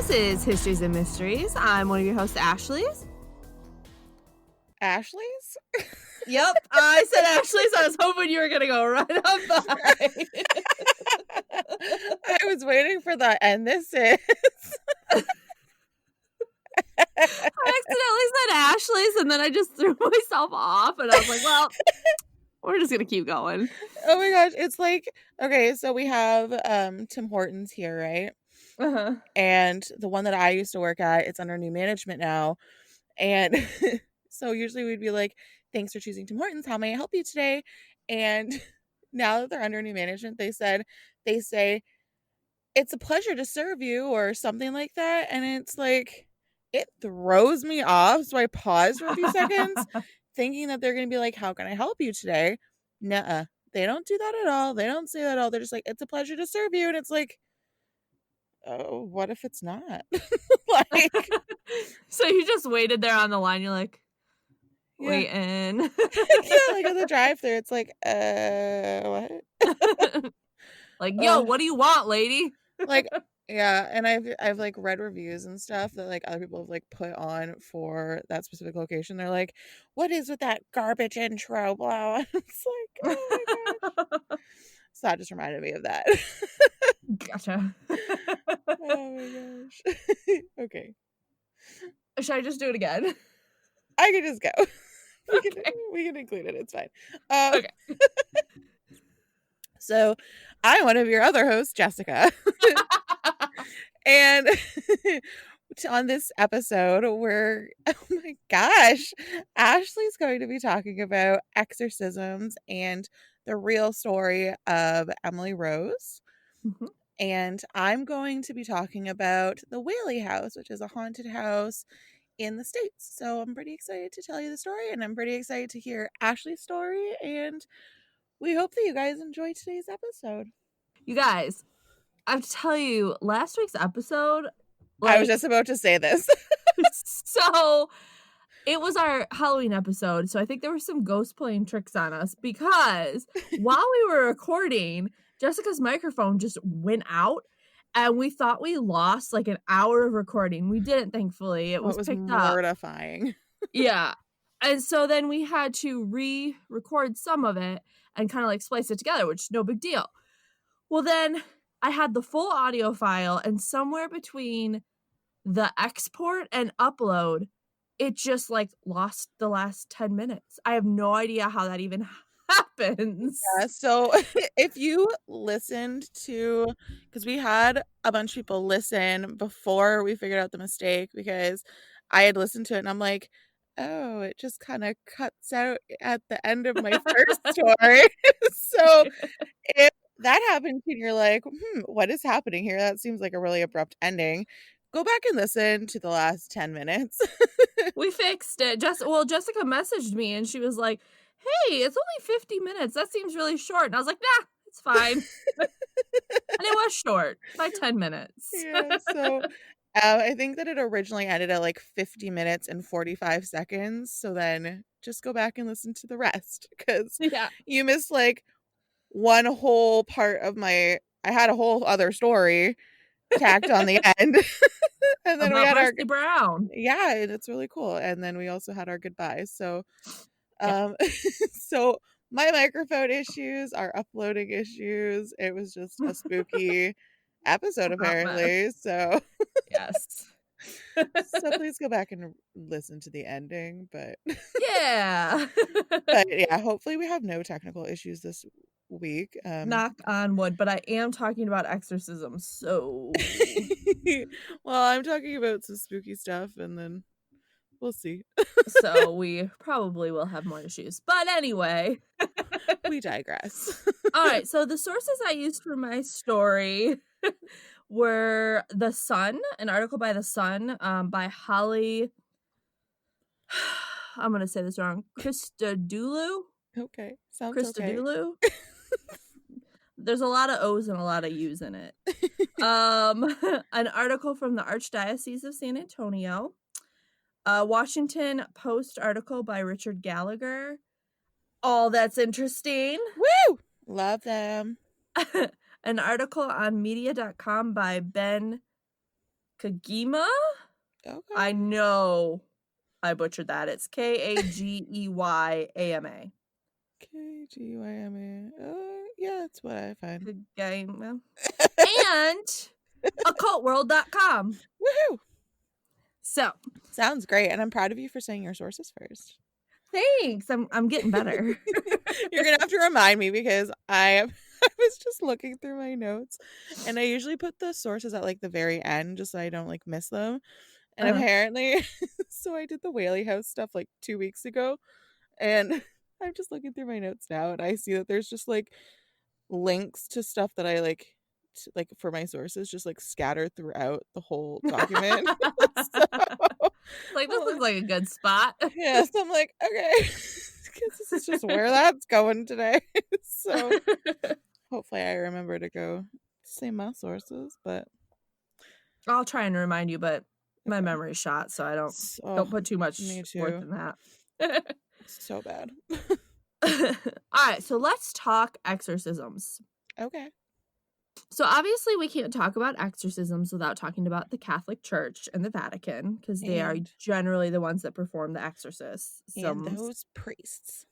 This is Histories and Mysteries. I'm one of your hosts, Ashley's. Ashley's? Yep, I said Ashley's. I was hoping you were going to go right up by. I was waiting for the and this is. I accidentally said Ashley's, and then I just threw myself off, and I was like, well, we're just going to keep going. Oh my gosh, it's like, okay, so we have Tim Hortons here, right? Uh-huh. And the one that I used to work at, it's under new management now. And so usually we'd be like, thanks for choosing Tim Hortons. How may I help you today? And now that they're under new management, they say, it's a pleasure to serve you, or something like that. And it's like, it throws me off. So I pause for a few seconds thinking that they're going to be like, how can I help you today? Nuh-uh. They don't do that at all. They don't say that at all. They're just like, it's a pleasure to serve you. And it's like, oh, what if it's not? Like, so you just waited there on the line. You're like, yeah. waiting. Yeah, like at the drive-thru, it's like, what? Like, yo, what do you want, lady? Like, yeah, and I've like read reviews and stuff that like other people have like put on for that specific location. They're like, what is with that garbage intro? Blah. And it's like, oh my gosh. So that just reminded me of that. Gotcha. Oh my gosh. Okay. Should I just do it again? I can just go. Okay. We can include it. It's fine. Okay. So I'm one of your other hosts, Jessica. And on this episode, oh my gosh, Ashley's going to be talking about exorcisms and the real story of Emily Rose. Mm-hmm. And I'm going to be talking about the Whaley house, which is a haunted house in the States. So I'm pretty excited to tell you the story, and I'm pretty excited to hear Ashley's story, and we hope that you guys enjoy today's episode. You guys, I have to tell you, last week's episode, I was just about to say this. So it was our Halloween episode, so I think there were some ghosts playing tricks on us, because while we were recording, Jessica's microphone just went out, and we thought we lost like an hour of recording. We didn't, thankfully. It was picked mortifying. up. Yeah. And so then we had to re-record some of it and kind of like splice it together, which is no big deal. Well, then I had the full audio file, and somewhere between the export and upload, it just like lost the last 10 minutes. I have no idea how that even happens. Yeah, so if you listened to, because we had a bunch of people listen before we figured out the mistake, because I had listened to it and I'm like, oh, it just kind of cuts out at the end of my first story. So if that happens and you're like, what is happening here? That seems like a really abrupt ending. Go back and listen to the last 10 minutes. We fixed it. Jessica messaged me and she was like, hey, it's only 50 minutes. That seems really short. And I was like, nah, it's fine. And it was short by 10 minutes. Yeah, so I think that it originally ended at like 50 minutes and 45 seconds. So then just go back and listen to the rest, because you missed like one whole part of I had a whole other story tacked on the end. And then we had our Brown. Yeah, and it's really cool. And then we also had our goodbyes. So so my microphone issues, our uploading issues, it was just a spooky episode apparently. So yes. So please go back and listen to the ending, but yeah. But yeah, hopefully we have no technical issues this week. Knock on wood, but I am talking about exorcisms, so well, I'm talking about some spooky stuff, and then we'll see. So we probably will have more issues. But anyway, we digress. All right, so the sources I used for my story were The Sun, an article by The Sun, by Holly. I'm going to say this wrong. Christodoulou. Okay, sounds Christodoulou. Okay. There's a lot of O's and a lot of U's in it. An article from the Archdiocese of San Antonio. A Washington Post article by Richard Gallagher. Oh, that's interesting. Woo! Love them. An article on media.com by Ben Kagema? Okay. I know I butchered that. It's Kageyyama. KGYMA. Yeah, that's what I find. Kagema. And occultworld.com. Woohoo! So, Sounds great, and I'm proud of you for saying your sources first. thanks. I'm getting better. You're gonna have to remind me because I was just looking through my notes, and I usually put the sources at like the very end just so I don't like miss them. And apparently, so I did the Whaley House stuff like 2 weeks ago, and I'm just looking through my notes now, and I see that there's just like links to stuff that I like for my sources just like scattered throughout the whole document. So, Like, this looks like a good spot. yes, I'm like, okay, because this is just where that's going today. So hopefully I remember to go say my sources, but I'll try and remind you, but my okay. memory's shot, so I don't put too much Me worth too. in that. So bad. All right, so let's talk exorcisms. Okay. So obviously we can't talk about exorcisms without talking about the Catholic Church and the Vatican, because they are generally the ones that perform the exorcisms. And those priests.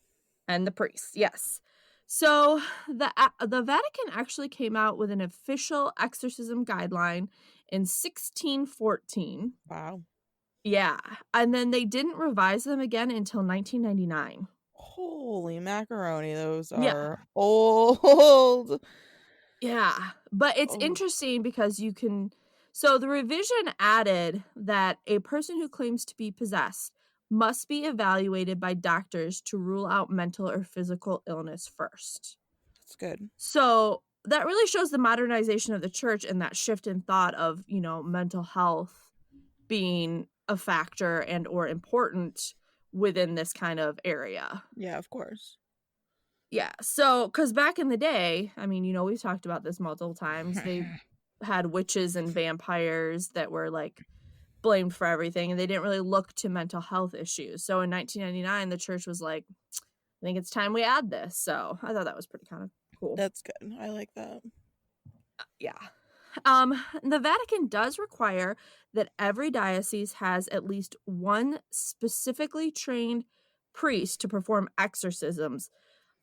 And the priests, yes. So the Vatican actually came out with an official exorcism guideline in 1614. Wow. Yeah. And then they didn't revise them again until 1999. Holy macaroni, those Yeah. are old. Yeah. But it's interesting because you can. So the revision added that a person who claims to be possessed must be evaluated by doctors to rule out mental or physical illness first. That's good. So that really shows the modernization of the church and that shift in thought of, mental health being a factor and or important within this kind of area. Yeah, of course. Yeah. So, because back in the day, I mean, we've talked about this multiple times. They had witches and vampires that were like blamed for everything, and they didn't really look to mental health issues. So in 1999, the church was like, I think it's time we add this. So I thought that was pretty kind of cool. That's good. I like that. Yeah. The Vatican does require that every diocese has at least one specifically trained priest to perform exorcisms,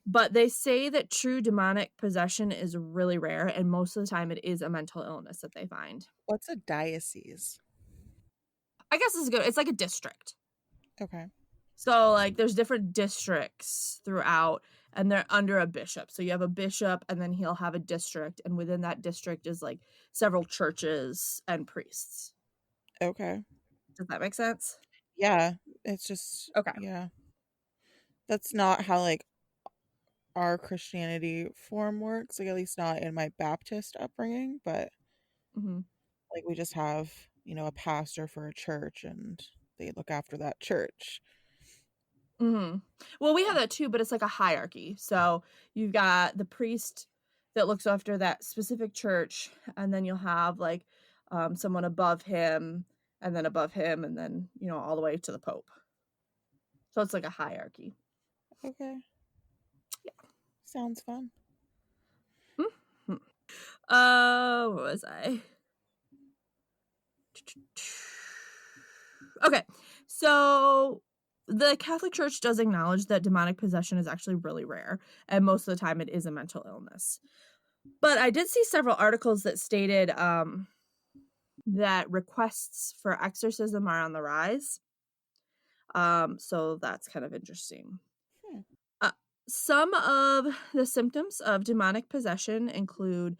but they say that true demonic possession is really rare, and most of the time it is a mental illness that they find. What's a diocese? I guess it's good. It's like a district. Okay. So, like, there's different districts throughout, and they're under a bishop. So you have a bishop, and then he'll have a district, and within that district is, like, several churches and priests. Okay. Does that make sense? Yeah. It's just... Okay. Yeah. That's not how, like, our Christianity form works. Like, at least not in my Baptist upbringing, but, like, we just have, a pastor for a church, and they look after that church. Well, we have that too, but it's like a hierarchy. So you've got the priest that looks after that specific church, and then you'll have like someone above him, and then above him, and then all the way to the Pope. So it's like a hierarchy. Okay. Yeah. Sounds fun. What was I? Okay, so the Catholic Church does acknowledge that demonic possession is actually really rare, and most of the time it is a mental illness. But I did see several articles that stated that requests for exorcism are on the rise. So that's kind of interesting. Some of the symptoms of demonic possession include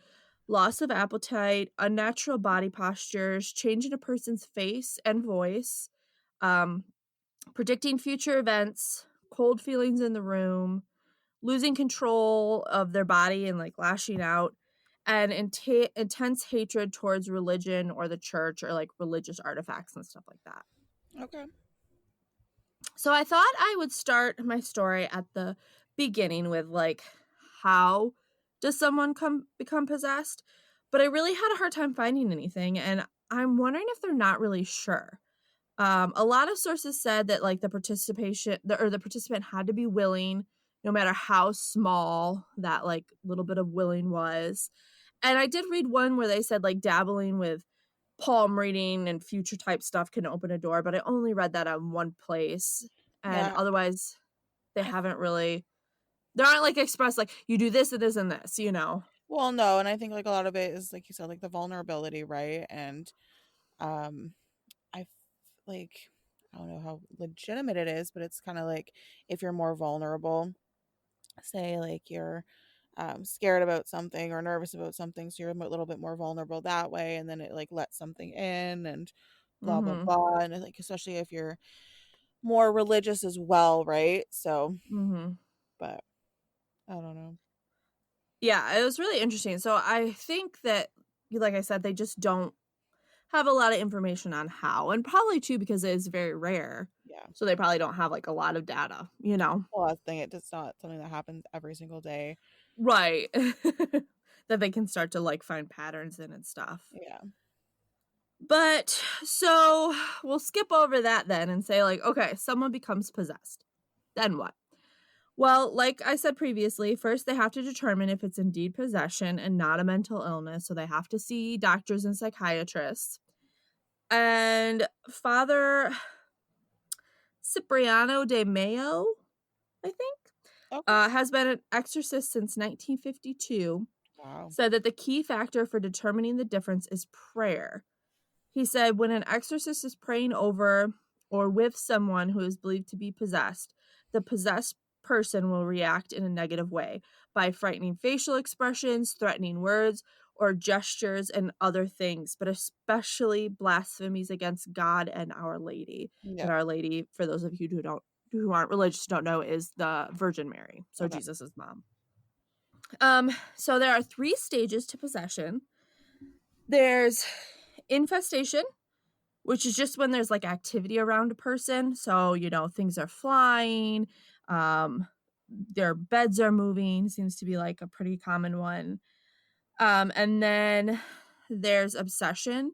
loss of appetite, unnatural body postures, change in a person's face and voice, predicting future events, cold feelings in the room, losing control of their body and like lashing out, and intense hatred towards religion or the church or like religious artifacts and stuff like that. Okay. So I thought I would start my story at the beginning with like, how does someone become possessed? But I really had a hard time finding anything, and I'm wondering if they're not really sure. A lot of sources said that like the participant had to be willing, no matter how small that like little bit of willing was. And I did read one where they said like dabbling with palm reading and future type stuff can open a door, but I only read that on one place, and Yeah. otherwise they I haven't really they aren't, like, expressed, like, "You do this and this and this," you know? Well, no, and I think, like, a lot of it is, like you said, like, the vulnerability, right? And, um, I f like, I don't know how legitimate it is, but it's kinda like if you're more vulnerable, say, like, you're, scared about something or nervous about something, so you're a little bit more vulnerable that way, and then it, like, lets something in and blah, blah, Mhm, blah, and, like, especially if you're more religious as well, right? So, mhm. but I don't know. Yeah, it was really interesting. So I think that, like I said, they just don't have a lot of information on how, and probably too because it is very rare. Yeah. So they probably don't have like a lot of data, you know? Well, that's the thing, it's not something that happens every single day. Right. That they can start to like find patterns in and stuff. Yeah. But so we'll skip over that then and say, like, okay, someone becomes possessed. Then what? Well, like I said previously, first they have to determine if it's indeed possession and not a mental illness. So they have to see doctors and psychiatrists. And Father Cipriano de Mayo, I think, Okay. has been an exorcist since 1952, Wow. said that the key factor for determining the difference is prayer. He said when an exorcist is praying over or with someone who is believed to be possessed, the possessed person will react in a negative way by frightening facial expressions, threatening words, or gestures and other things, but especially blasphemies against God and Our Lady. Yeah. And Our Lady, for those of you who aren't religious don't know, is the Virgin Mary, so Okay. Jesus's mom. So there are 3 stages to possession. There's infestation, which is just when there's, like, activity around a person, so, you know, things are flying, their beds are moving, seems to be, like, a pretty common one, and then there's obsession,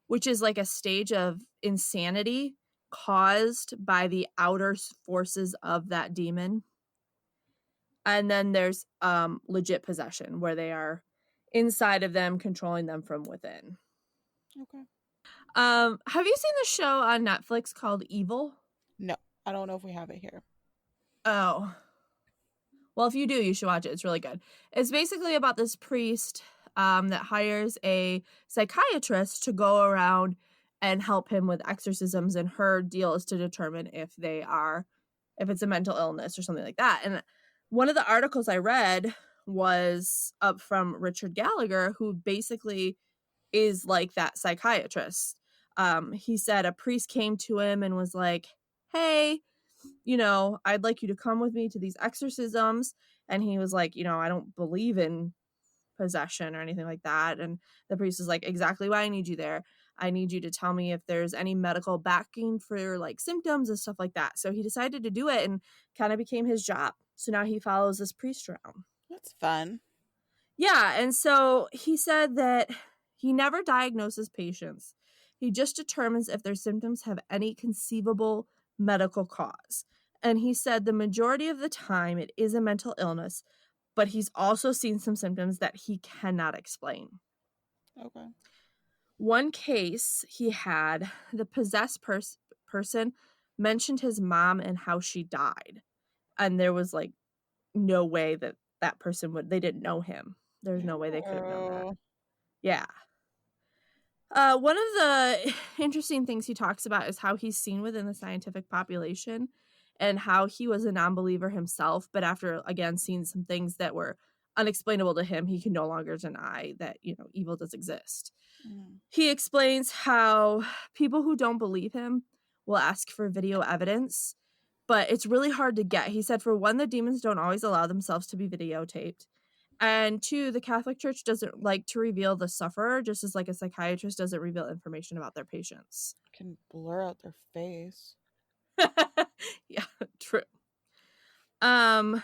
which is, like, a stage of insanity caused by the outer forces of that demon, and then there's, legit possession, where they are inside of them, controlling them from within. Okay. Have you seen the show on Netflix called Evil? No, I don't know if we have it here. Oh. Well, if you do, you should watch it. It's really good. It's basically about this priest that hires a psychiatrist to go around and help him with exorcisms, and her deal is to determine if it's a mental illness or something like that. And one of the articles I read was up from Richard Gallagher, who basically is like that psychiatrist. He said a priest came to him and was like, "Hey, you know, I'd like you to come with me to these exorcisms." And he was like, I don't believe in possession or anything like that. And the priest is like, exactly why I need you there. I need you to tell me if there's any medical backing for like symptoms and stuff like that. So he decided to do it and kind of became his job. So now he follows this priest around. That's fun. Yeah, and so he said that he never diagnoses patients. He just determines if their symptoms have any conceivable medical cause. And he said the majority of the time it is a mental illness, but he's also seen some symptoms that he cannot explain. Okay. One case he had, the possessed person mentioned his mom and how she died. And there was like no way that that person would, they didn't know him. There's no way they could have known that. Oh, Yeah. One of the interesting things he talks about is how he's seen within the scientific population and how he was a non-believer himself, but after again seeing some things that were unexplainable to him, he can no longer deny that, evil does exist. mm, He explains how people who don't believe him will ask for video evidence, but it's really hard to get. He said, for one, the demons don't always allow themselves to be videotaped. And two, the Catholic Church doesn't like to reveal the sufferer, just as like a psychiatrist doesn't reveal information about their patients. can blur out their face. Yeah, true. Um,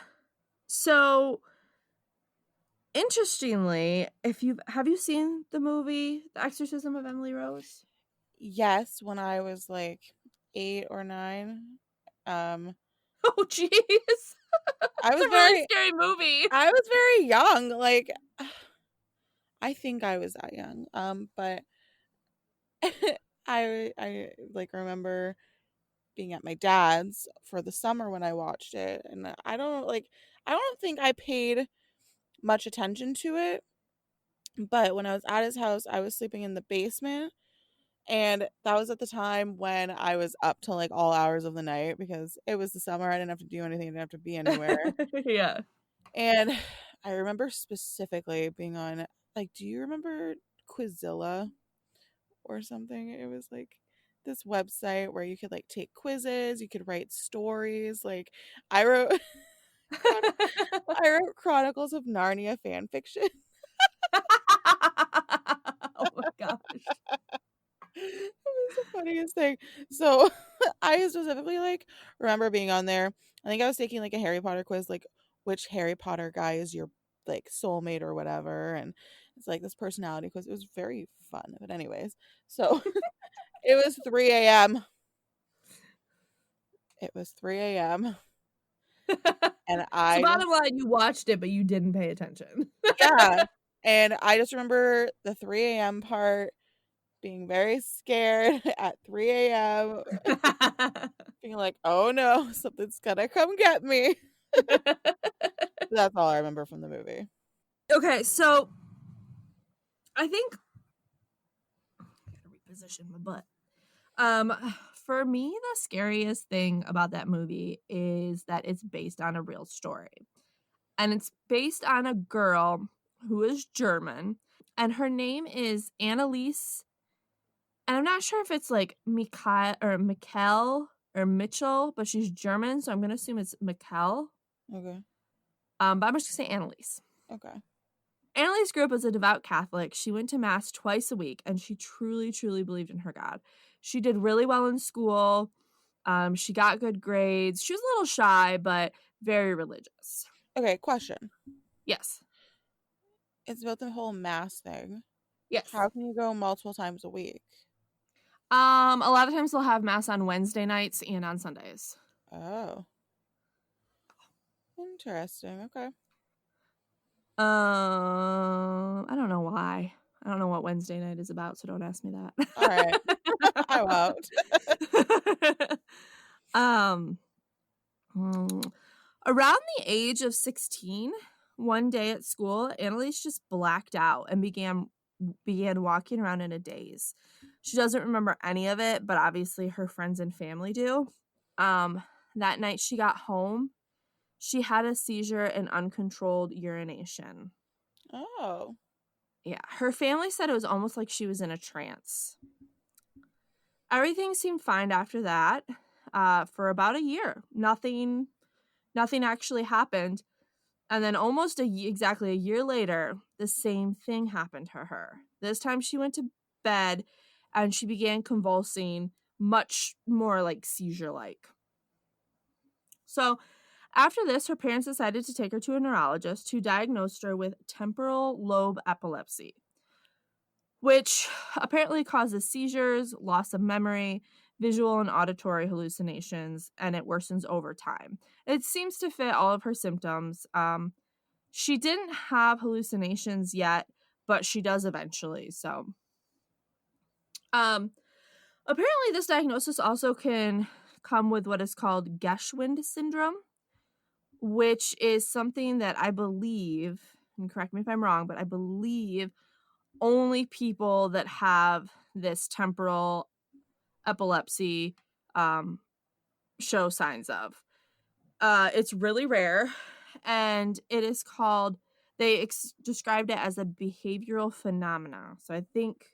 so interestingly, if you've have you seen the movie The Exorcism of Emily Rose? Yes, when I was like 8 or 9. Um, Oh, jeez. I It's was a really very scary movie. I was very young, like I think I was that young. But I like remember being at my dad's for the summer when I watched it, and I don't think I paid much attention to it, but when I was at his house, I was sleeping in the basement, and that was at the time when I was up till like all hours of the night because it was the summer. I didn't have to do anything, I didn't have to be anywhere. Yeah. And I remember specifically being on, like, do you remember Quizilla or something? It was like this website where you could like take quizzes, you could write stories. Like I wrote Chron- I wrote Chronicles of Narnia fan fiction. Oh my gosh. It was the funniest thing. So I specifically like remember being on there. I think I was taking like a Harry Potter quiz, like which Harry Potter guy is your like soulmate or whatever, and it's like this personality quiz. It was very fun. But anyways, so it was 3 a.m. It was 3 a.m. and So I bottom just line, you watched it, but you didn't pay attention. yeah, and I just remember the 3 a.m. part being very scared at 3 a.m. being like, "Oh no, something's gonna come get me." That's all I remember from the movie. Okay, so I think I gotta reposition my butt. For me, the scariest thing about that movie is that it's based on a real story. And it's based on a girl who is German, and her name is Annalise. And I'm not sure if it's like Mikkel or Mitchell, but she's German, so I'm gonna assume it's Mikkel. Okay. But I'm just gonna say Annalise. Okay. Annalise grew up as a devout Catholic. She went to Mass twice a week, and she truly, truly believed in her God. She did really well in school. She got good grades. She was a little shy, but very religious. Okay, question. Yes. It's about the whole mass thing. Yes. How can you go multiple times a week? A lot of times they'll have Mass on Wednesday nights and on Sundays. Oh. Interesting. Okay. I don't know why. I don't know what Wednesday night is about, so don't ask me All right. I that. won't. um, mm, Around the age of 16, one day at school, Annalise just blacked out and began walking around in a daze. She doesn't remember any of it, but obviously her friends and family do. Um, that night she got home, she had a seizure and uncontrolled urination. Oh. Yeah, her family said it was almost like she was in a trance. Everything seemed fine after that. For about a year, nothing actually happened. And then exactly a year later, the same thing happened to her. This time she went to bed and she began convulsing, much more like seizure-like. So after this, her parents decided to take her to a neurologist who diagnosed her with temporal lobe epilepsy, which apparently causes seizures, loss of memory, visual and auditory hallucinations, and it worsens over time. It seems to fit all of her symptoms. She didn't have hallucinations yet, but she does eventually. So, apparently, this diagnosis also can come with what is called Geschwind syndrome, which is something that I believe, and correct me if I'm wrong, but I believe only people that have this temporal epilepsy show signs of. It's really rare, and it is called, they described it as a behavioral phenomena. So I think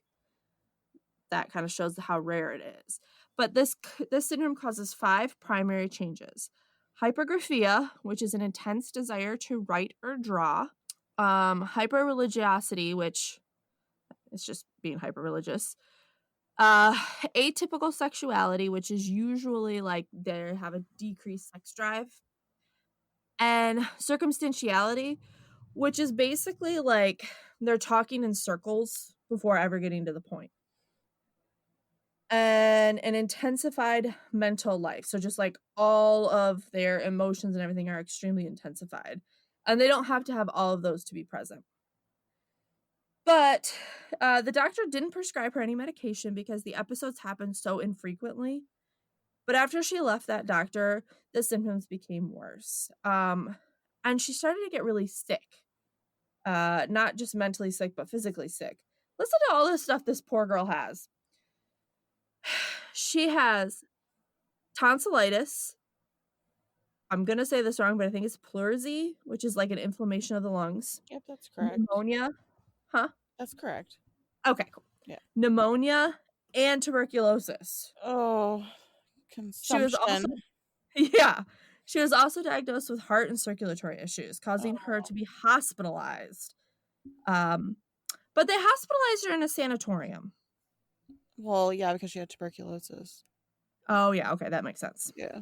that kind of shows how rare it is. But this syndrome causes 5 primary changes: hypergraphia, which is an intense desire to write or draw; hyperreligiosity, which is just being hyper-religious; atypical sexuality, which is usually like they have a decreased sex drive; and circumstantiality, which is basically like they're talking in circles before ever getting to the point; and an intensified mental life. So just like all of their emotions and everything are extremely intensified. And they don't have to have all of those to be present. But the doctor didn't prescribe her any medication because the episodes happened so infrequently. But after she left that doctor, the symptoms became worse. And she started to get really sick. Not just mentally sick, but physically sick. Listen to all this stuff this poor girl has. She has tonsillitis. I'm gonna say this wrong, but I think it's pleurisy, which is like an inflammation of the lungs. Yep, that's correct. Pneumonia. Huh? That's correct. Okay, cool. Yeah. Pneumonia and tuberculosis. Oh, She was consumption. also yeah. She was also diagnosed with heart and circulatory issues, causing her Oh, to be hospitalized. Um, but they hospitalized her in a sanatorium. well, yeah, because she had tuberculosis. Oh, yeah, okay, that makes sense. Yeah.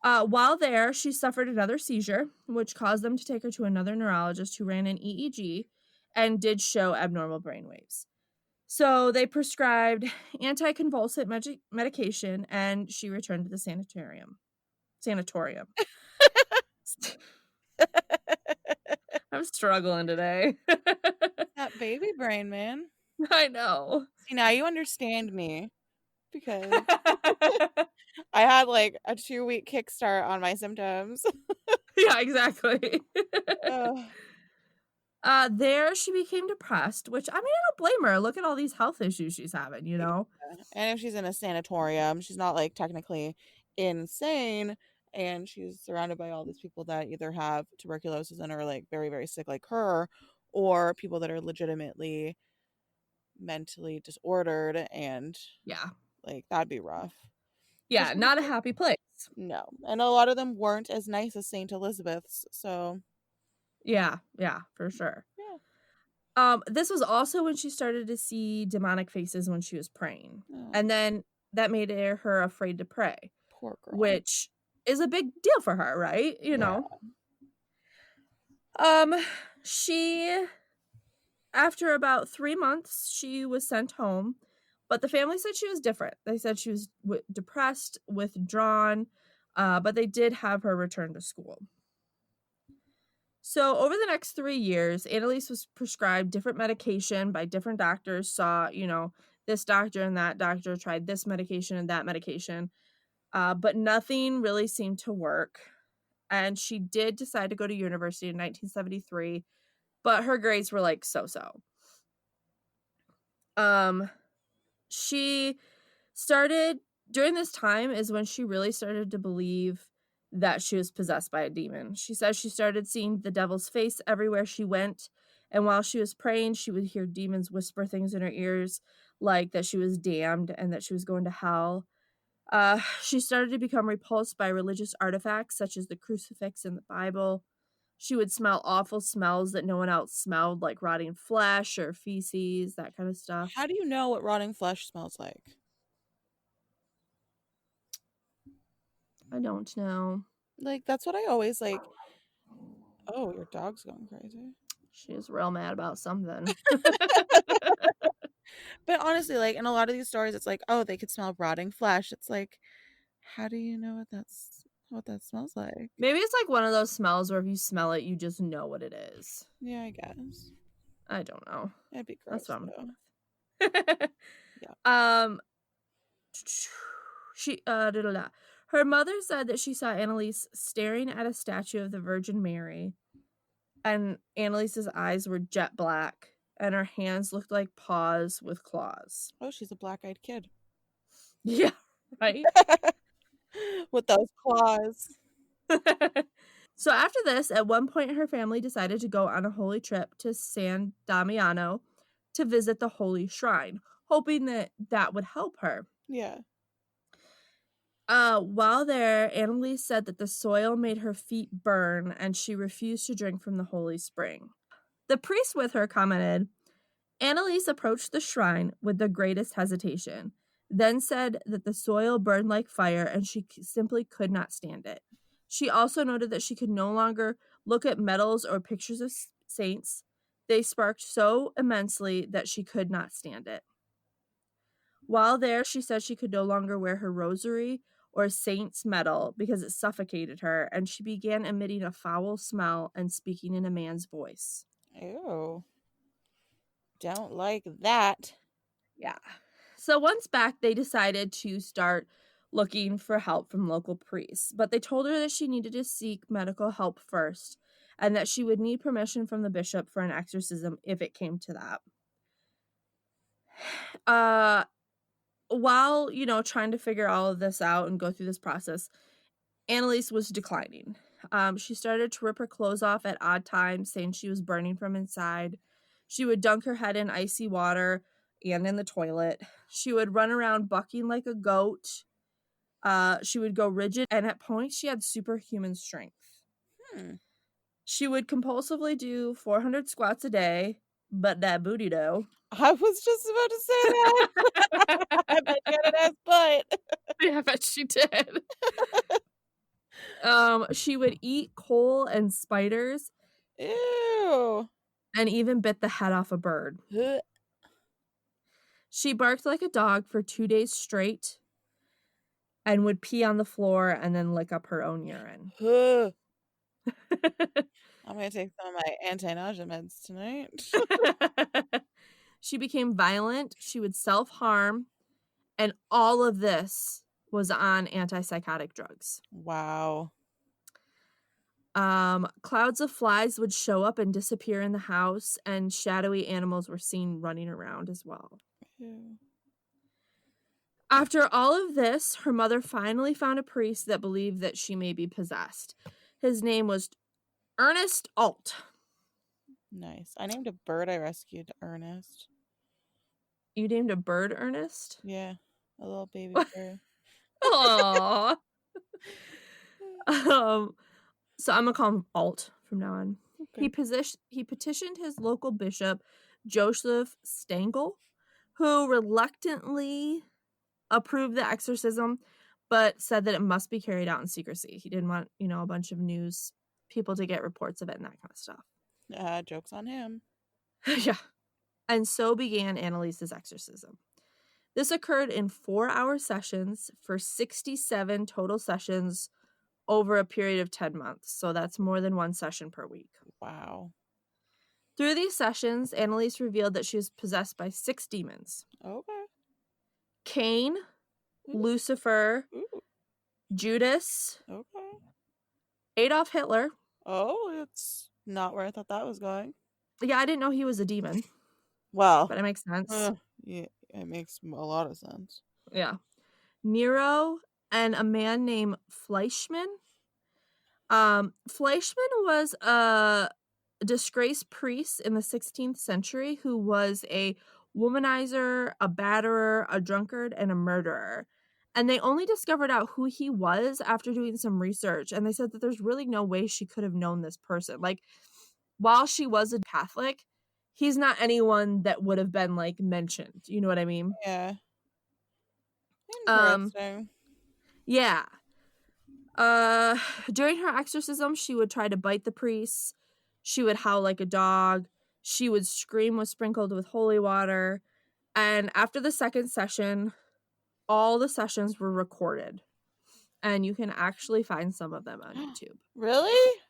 While there, she suffered another seizure, which caused them to take her to another neurologist who ran an EEG and did show abnormal brain waves. So they prescribed anticonvulsant medication, and she returned to the sanatorium. Sanatorium. I'm struggling today. That baby brain, man. I know. See, now you understand me because I had like a 2-week kickstart on my symptoms. Yeah, exactly. Ugh. There she became depressed, which I mean, I don't blame her. Look at all these health issues she's having, you Yeah. know? And if she's in a sanatorium, she's not like technically insane. And she's surrounded by all these people that either have tuberculosis and are like very, very sick, like her, or people that are legitimately mentally disordered. And Yeah. like that'd be rough. Yeah, Especially not a because, happy place. no. And a lot of them weren't as nice as St. Elizabeth's. So, Yeah, yeah, for sure. yeah. This was also when she started to see demonic faces when she was praying. Oh, And then that made her afraid to pray, poor girl. which is a big deal for her, right? You Yeah. know. She after about 3 months, she was sent home, but the family said she was different. They said she was depressed, withdrawn, but they did have her return to school. So over the next 3 years, Annalise was prescribed different medication by different doctors, saw, this doctor and that doctor, tried this medication and that medication, but nothing really seemed to work. And she did decide to go to university in 1973, but her grades were like so-so. She started during this time is when she really started to believe that she was possessed by a demon. She says she started seeing the devil's face everywhere she went, and while she was praying, she would hear demons whisper things in her ears, like that she was damned and that she was going to hell. She started to become repulsed by religious artifacts such as the crucifix and the Bible. She would smell awful smells that no one else smelled, like rotting flesh or feces, that kind of stuff. How do you know what rotting flesh smells like? I don't know. Like, that's what I always like. Oh, your dog's going crazy. She's real mad about something. But honestly, like in a lot of these stories, it's like, oh, they could smell rotting flesh. It's like, how do you know what that smells like? Maybe it's like one of those smells where if you smell it, you just know what it is. Yeah, I guess. I don't know. That'd be That's gross what I'm though. with. Yeah. She her mother said that she saw Annalise staring at a statue of the Virgin Mary, and Annalise's eyes were jet black, and her hands looked like paws with claws. Oh, she's a black-eyed kid. Yeah, right? With those claws. So after this, at one point, her family decided to go on a holy trip to San Damiano to visit the holy shrine, hoping that that would help her. Yeah. While there, Annalise said that the soil made her feet burn and she refused to drink from the holy spring. The priest with her commented, Annalise approached the shrine with the greatest hesitation, then said that the soil burned like fire and she simply could not stand it. She also noted that she could no longer look at medals or pictures of saints. They sparked so immensely that she could not stand it. While there, she said she could no longer wear her rosary or saint's medal because it suffocated her, and she began emitting a foul smell and speaking in a man's voice. Ew. don't like that. Yeah. So once back, they decided to start looking for help from local priests, but they told her that she needed to seek medical help first and that she would need permission from the bishop for an exorcism if it came to that. While, trying to figure all of this out and go through this process, Annalise was declining. She started to rip her clothes off at odd times, saying she was burning from inside. She would dunk her head in icy water and in the toilet. She would run around bucking like a goat. She would go rigid, and at points, she had superhuman strength. She would compulsively do 400 squats a day, but that booty dough. I was just about to say that. I bet you had an ass butt. Yeah, I bet she did. She would eat coal and spiders. Ew. And even bit the head off a bird. She barked like a dog for 2 days straight and would pee on the floor and then lick up her own urine. I'm going to take some of my anti-nausea meds tonight. She became violent. She would self-harm. And all of this was on antipsychotic drugs. Wow. Clouds of flies would show up and disappear in the house, and shadowy animals were seen running around as well. Ew. After all of this, her mother finally found a priest that believed that she may be possessed. His name was Ernest Alt. Nice. I named a bird I rescued Ernest. You named a bird Ernest? Yeah, a little baby bird. Aww. So I'm gonna call him Alt from now on. Okay. He petitioned his local bishop, Joseph Stengel, who reluctantly approved the exorcism, but said that it must be carried out in secrecy. He didn't want, a bunch of news people to get reports of it and that kind of stuff. Joke's on him. Yeah. And so began Annalise's exorcism. This occurred in 4-hour sessions for 67 total sessions over a period of 10 months. So that's more than one session per week. Wow. Through these sessions, Annalise revealed that she was possessed by 6 demons. Okay. Cain, Lucifer, Judas, Adolf Hitler. Oh, it's not where I thought that was going. Yeah, I didn't know he was a demon. Well. But it makes sense. Yeah, it makes a lot of sense. Yeah. Nero and a man named Fleischmann. Fleischmann was a disgraced priest in the 16th century who was a womanizer, a batterer, a drunkard, and a murderer. And they only discovered out who he was after doing some research. And they said that there's really no way she could have known this person. Like, while she was a Catholic, he's not anyone that would have been, mentioned. You know what I mean? Yeah. Interesting. Yeah. During her exorcism, she would try to bite the priests. She would howl like a dog. She would scream was sprinkled with holy water. And after the second session, all the sessions were recorded. And you can actually find some of them on YouTube. Really?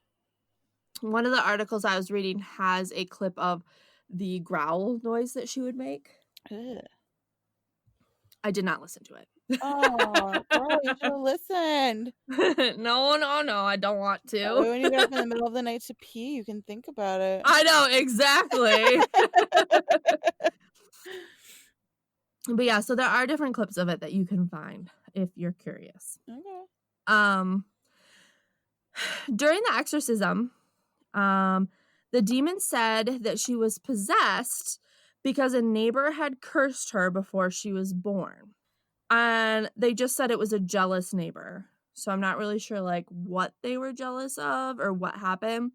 One of the articles I was reading has a clip of the growl noise that she would make. Ugh. I did not listen to it. Oh, girl, you should have listened. No, I don't want to. When you get up in the middle of the night to pee, you can think about it. I know, exactly. But yeah, so there are different clips of it that you can find if you're curious. Okay. During the exorcism, the demon said that she was possessed because a neighbor had cursed her before she was born. And they just said it was a jealous neighbor. So I'm not really sure what they were jealous of or what happened.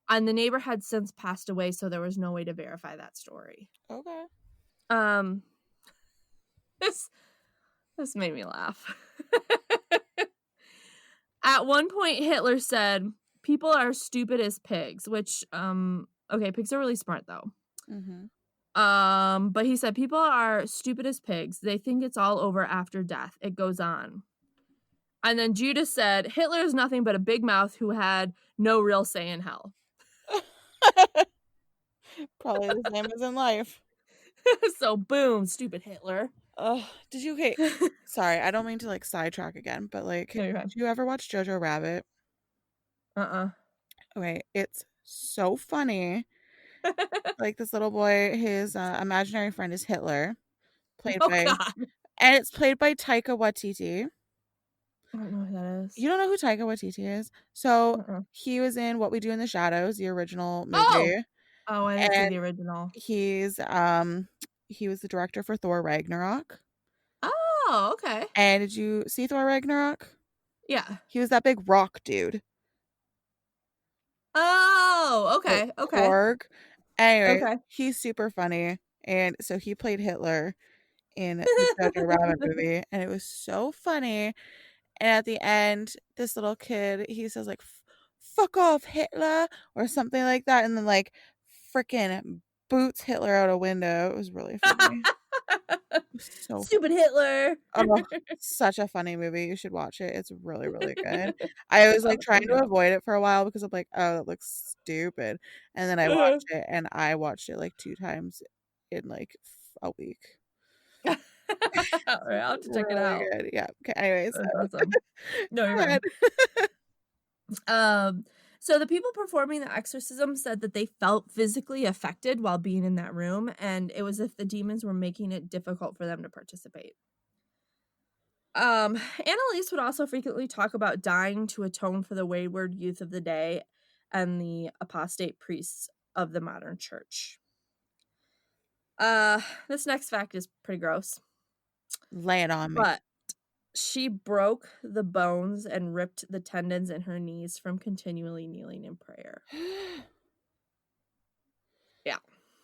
And the neighbor had since passed away, so there was no way to verify that story. Okay. This made me laugh. At one point, Hitler said, "People are stupid as pigs," which, okay, pigs are really smart though. Mm-hmm. But he said, "People are stupid as pigs. They think it's all over after death. It goes on." And then Judas said, "Hitler is nothing but a big mouth who had no real say in hell." Probably the same as in life. So boom, stupid Hitler. Oh, did you okay, sorry, I don't mean to, like, sidetrack again, but, like, No, did you're fine. you ever watch Jojo Rabbit? Uh-uh. Okay, it's so funny. Like, this little boy, his, imaginary friend is Hitler, played Oh by god. and it's played by Taika Waititi. I don't know who that You is. don't know who Taika Waititi is? So, Uh-uh. he was in What We Do in the Shadows, the original Oh! movie, Oh, I didn't see and the original. he was the director for Thor: Ragnarok. Oh, okay. And did you see Thor: Ragnarok? Yeah. He was that big rock dude, Oh, like okay, okay, Korg. Anyways, okay. he's super funny, and so he played Hitler in the Jojo Rabbit movie, and it was so funny. And at the end, this little kid, he says like, "Fuck off, Hitler," or something like that, and then like freaking boots Hitler out a window. It was really funny. It was so Stupid Hitler. oh, such a funny movie. You should watch it. It's really, really good. I was like I'll trying check to it out. avoid it for a while because I'm like, oh, that looks stupid. And then I watched it and I watched it like 2 times in like a week. Alright, I'll have to check it Really out. good. Yeah. Okay. Anyways, That's awesome. No, you're go fine. ahead. Um, so the people performing the exorcism said that they felt physically affected while being in that room, and it was as if the demons were making it difficult for them to participate. Annalise would also frequently talk about dying to atone for the wayward youth of the day and the apostate priests of the modern church. This next fact is pretty gross, Lay it on me. but she broke the bones and ripped the tendons in her knees from continually kneeling in prayer. Yeah,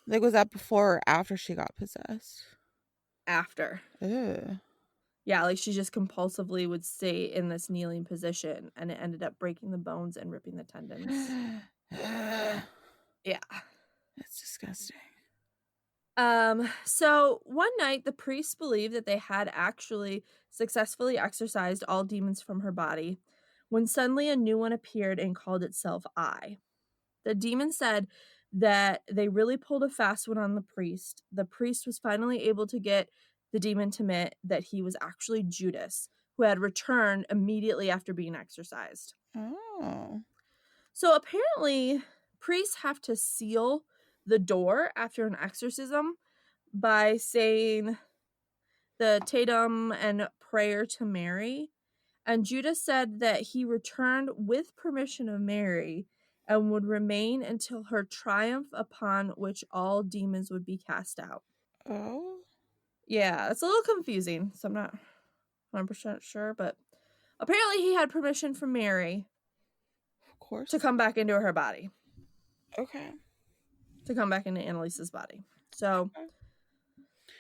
Like, was that before or after she got possessed? after. Ew. Yeah, like she just compulsively would stay in this kneeling position and it ended up breaking the bones and ripping the tendons. That's Yeah. disgusting. So one night the priests believed that they had actually successfully exorcised all demons from her body when suddenly a new one appeared and called itself I. The demon said that they really pulled a fast one on the priest. The priest was finally able to get the demon to admit that he was actually Judas, who had returned immediately after being exorcised. Oh. So apparently, priests have to seal the door after an exorcism by saying the Tatum and prayer to Mary. And Judas said that he returned with permission of Mary and would remain until her triumph, upon which all demons would be cast out. Oh. Yeah, it's a little confusing, so I'm not 100% sure, but apparently he had permission from Mary Of course. to come back into her body, Okay. to come back into Annalise's body. So, Okay.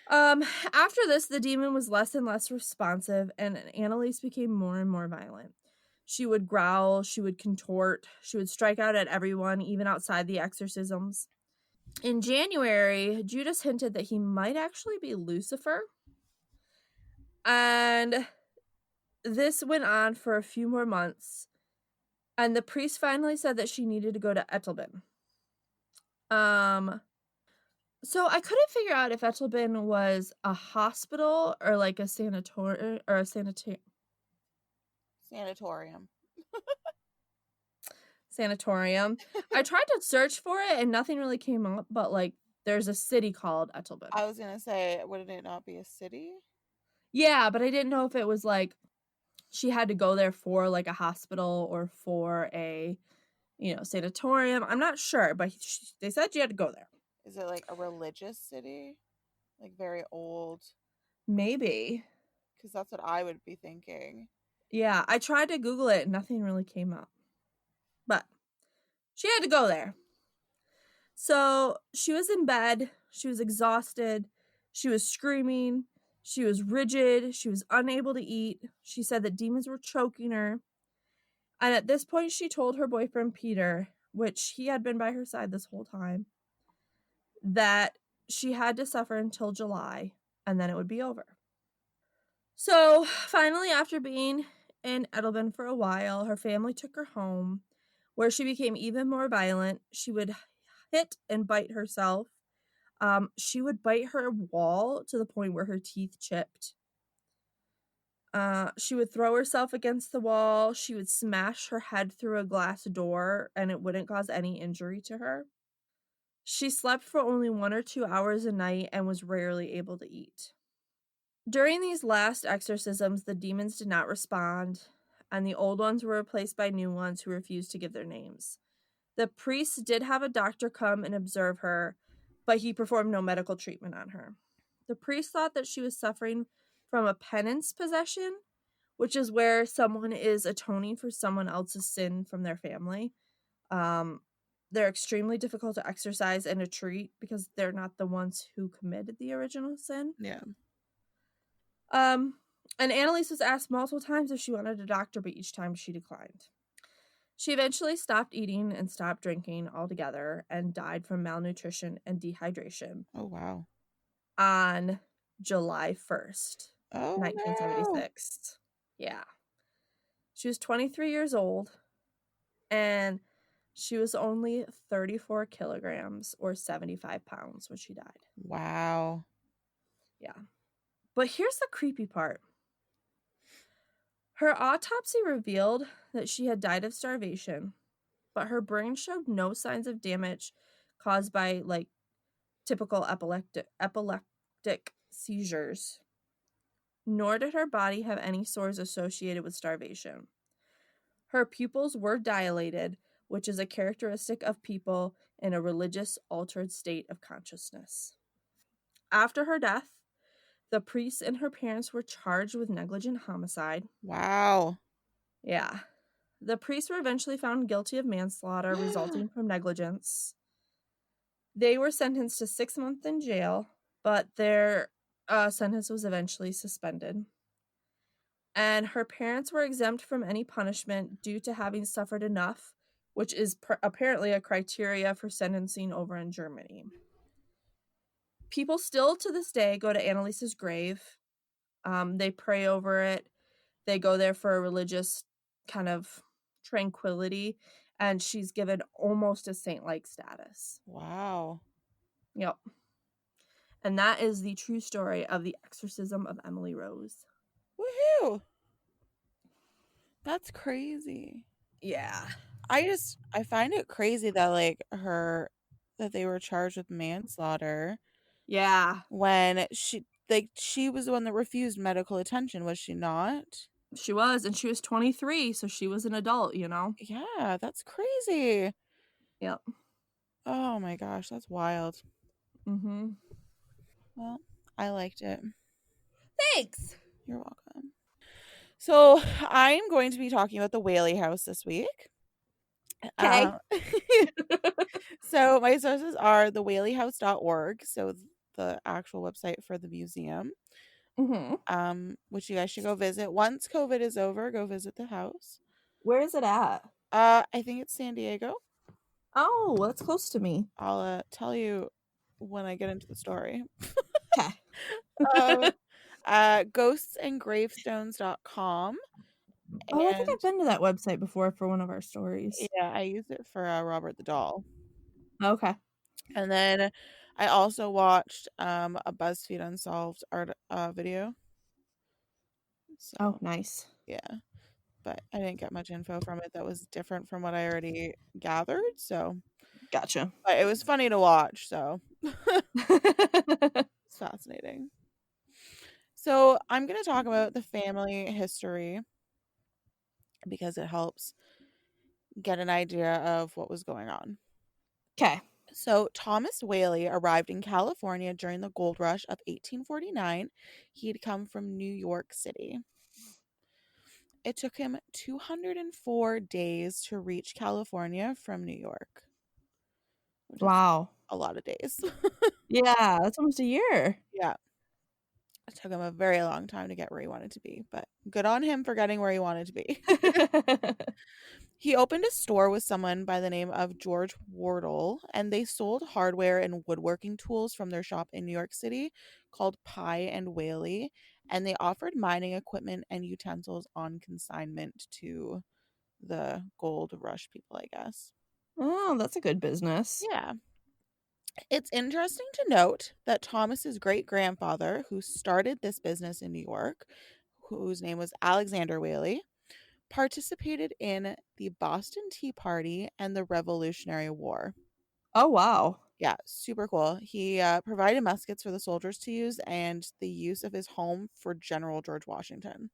after this, the demon was less and less responsive, and Annalise became more and more violent. She would growl, she would contort, she would strike out at everyone, even outside the exorcisms. In January, Judas hinted that he might actually be Lucifer. And this went on for a few more months. And the priest finally said that she needed to go to Ettelbin. So I couldn't figure out if Ettelbin was a hospital or like a sanatorium or a Sanatorium. sanatorium. I tried to search for it and nothing really came up, but like there's a city called Ettelbin. I was gonna say, wouldn't it not be a city? Yeah, but I didn't know if it was like she had to go there for like a hospital or for a, sanatorium. I'm not sure, but they said she had to go there. Is it like a religious city? Like very old? Maybe. Because that's what I would be thinking. Yeah, I tried to Google it and nothing really came up. But she had to go there. So she was in bed. She was exhausted. She was screaming. She was rigid. She was unable to eat. She said that demons were choking her. And at this point, she told her boyfriend, Peter, which he had been by her side this whole time, that she had to suffer until July and then it would be over. So finally, after being in Ettelbin for a while, her family took her home, where she became even more violent. She would hit and bite herself. She would bite her wall to the point where her teeth chipped. She would throw herself against the wall. She would smash her head through a glass door, and it wouldn't cause any injury to her. She slept for only 1 or 2 hours a night and was rarely able to eat. During these last exorcisms, the demons did not respond, and the old ones were replaced by new ones who refused to give their names. The priest did have a doctor come and observe her, but he performed no medical treatment on her. The priest thought that she was suffering from a penance possession, which is where someone is atoning for someone else's sin from their family. They're extremely difficult to exorcise and to treat because they're not the ones who committed the original sin. Yeah. And Annalise was asked multiple times if she wanted a doctor, but each time she declined. She eventually stopped eating and stopped drinking altogether and died from malnutrition and dehydration Oh, wow. on July 1st, Oh, no. 1976. Yeah. She was 23 years old, and she was only 34 kilograms or 75 pounds when she died. Wow. Yeah. But here's the creepy part. Her autopsy revealed that she had died of starvation, but her brain showed no signs of damage caused by like typical epileptic seizures, nor did her body have any sores associated with starvation. Her pupils were dilated, which is a characteristic of people in a religious altered state of consciousness. After her death, the priest and her parents were charged with negligent homicide. Wow. Yeah. The priests were eventually found guilty of manslaughter resulting from negligence. They were sentenced to 6 months in jail, but their sentence was eventually suspended. And her parents were exempt from any punishment due to having suffered enough, which is apparently a criteria for sentencing over in Germany. People still to this day go to Annalise's grave. They pray over it. They go there for a religious kind of tranquility, and she's given almost a saint-like status. Wow. Yep. And that is the true story of the exorcism of Emily Rose. Woohoo. That's crazy. Yeah. I find it crazy that that they were charged with manslaughter Yeah. when she was the one that refused medical attention, was she not? She was, and she was 23, so she was an adult, you know? Yeah, that's crazy. Yep. Oh my gosh, that's wild. Mm-hmm. Well, I liked it. Thanks. You're welcome. So I'm going to be talking about the Whaley house this week. Okay. So my sources are thewhaleyhouse.org, so the actual website for the museum. Which you guys should go visit. Once COVID is over, go visit the house. Where is it at? I think it's San Diego. Oh, that's close to me. I'll tell you when I get into the story. Okay. Ghostsandgravestones.com. Oh, I think And I've been to that website before for one of our stories. yeah, I use it for Robert the Doll. Okay. And then I also watched a BuzzFeed Unsolved art video. So, Oh, nice. yeah. But I didn't get much info from it that was different from what I already gathered. So, Gotcha. but it was funny to watch. So, it's fascinating. So, I'm going to talk about the family history because it helps get an idea of what was going on. Okay. So, Thomas Whaley arrived in California during the gold rush of 1849. He'd come from New York City. It took him 204 days to reach California from New York. Which is Wow. a lot of days. Yeah, that's almost a year. Yeah. It took him a very long time to get where he wanted to be, but good on him for getting where he wanted to be. He opened a store with someone by the name of George Wardle, and they sold hardware and woodworking tools from their shop in New York City called Pye and Whaley, and they offered mining equipment and utensils on consignment to the gold rush people, I guess. Oh, that's a good business. Yeah. It's interesting to note that Thomas's great-grandfather, who started this business in New York, whose name was Alexander Whaley, participated in the Boston Tea Party and the Revolutionary War. Oh, wow. Yeah, super cool. He provided muskets for the soldiers to use and the use of his home for General George Washington.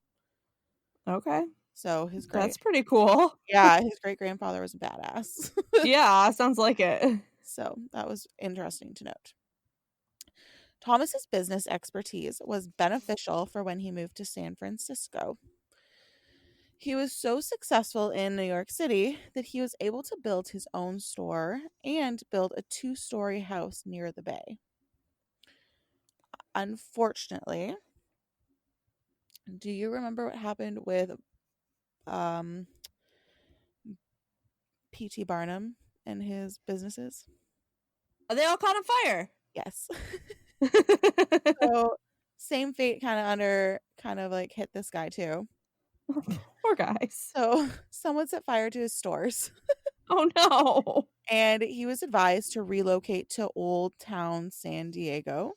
Okay. So That's pretty cool. his great grandfather was a badass. Yeah, sounds like it. So that was interesting to note. Thomas's business expertise was beneficial for when he moved to San Francisco. He was so successful in New York City that he was able to build his own store and build a 2-story house near the bay. Unfortunately, do you remember what happened with um, P.T. Barnum and his businesses? Are they all caught on fire? Yes. So same fate kind of like hit this guy too. Poor guys. So someone set fire to his stores Oh, no. and he was advised to relocate to Old Town San Diego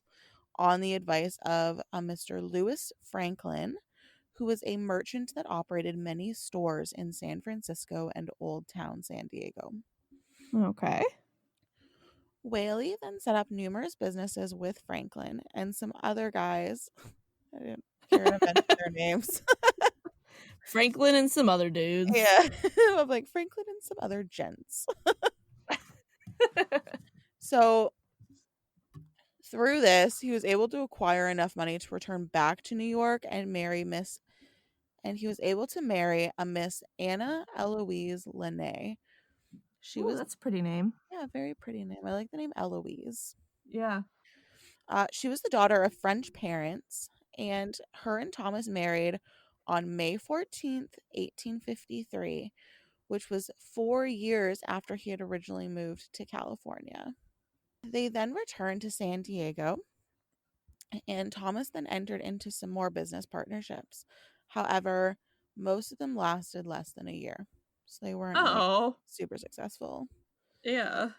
on the advice of a Mr. Louis Franklin, who was a merchant that operated many stores in San Francisco and Old Town San Diego. Okay. Whaley then set up numerous businesses with Franklin and some other guys. I didn't care to mention their names. Franklin and some other dudes. Yeah. I'm like Franklin and some other gents. So through this, he was able to acquire enough money to return back to New York and he was able to marry a Miss Anna Eloise Lene. She Oh, was, that's a pretty name. yeah, very pretty name. I like the name Eloise. Yeah. She was the daughter of French parents, and her and Thomas married on May 14th, 1853, which was 4 years after he had originally moved to California. They then returned to San Diego, and Thomas then entered into some more business partnerships. However, most of them lasted less than a year, so they weren't like Oh, super successful. yeah.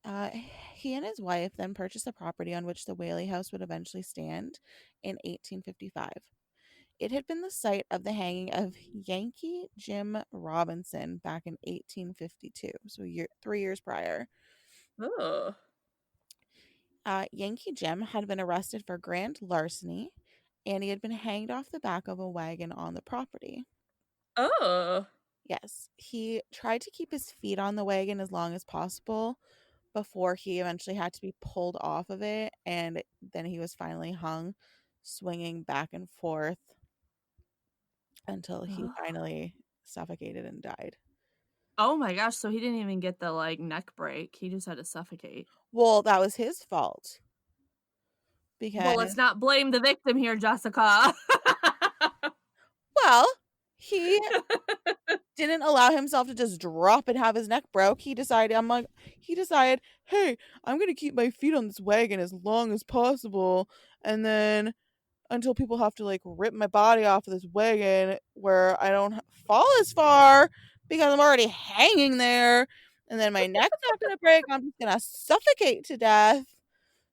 Uh, he and his wife then purchased a property on which the Whaley house would eventually stand in 1855. It had been the site of the hanging of Yankee Jim Robinson back in 1852, so 3 years prior. Oh. Yankee Jim had been arrested for grand larceny, and he had been hanged off the back of a wagon on the property. Oh. Yes, he tried to keep his feet on the wagon as long as possible before he eventually had to be pulled off of it, and then he was finally hung, swinging back and forth until he finally suffocated and died. Oh my gosh, so he didn't even get the, like, neck break, he just had to suffocate. Well, that was his fault Well, because, let's not blame the victim here, Jessica. well, he didn't allow himself to just drop and have his neck broke. He decided, hey, I'm gonna keep my feet on this wagon as long as possible, and then until people have to like rip my body off of this wagon where I don't fall as far because I'm already hanging there, and then my neck's not gonna break. I'm just gonna suffocate to death.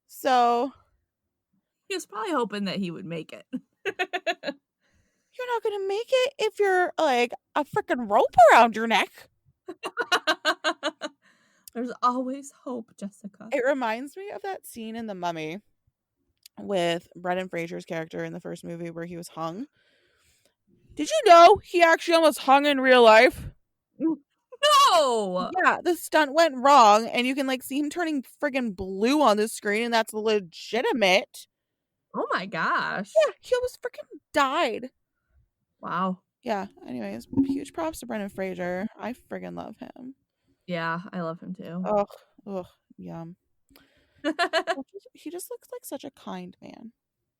So He was probably hoping that he would make it. you're not gonna make it if you're like a freaking rope around your neck. There's always hope, Jessica. It reminds me of that scene in The Mummy with Brendan Fraser's character in the first movie where he was hung. Did you know he actually almost hung in real life? No! Yeah, the stunt went wrong, and you can like see him turning friggin' blue on the screen, and that's legitimate. Oh my gosh. Yeah, he almost freaking died. Wow. Yeah, anyways, huge props to Brendan Fraser. I friggin' love him. Yeah, I love him too. Ugh, ugh, yum. He just looks like such a kind man.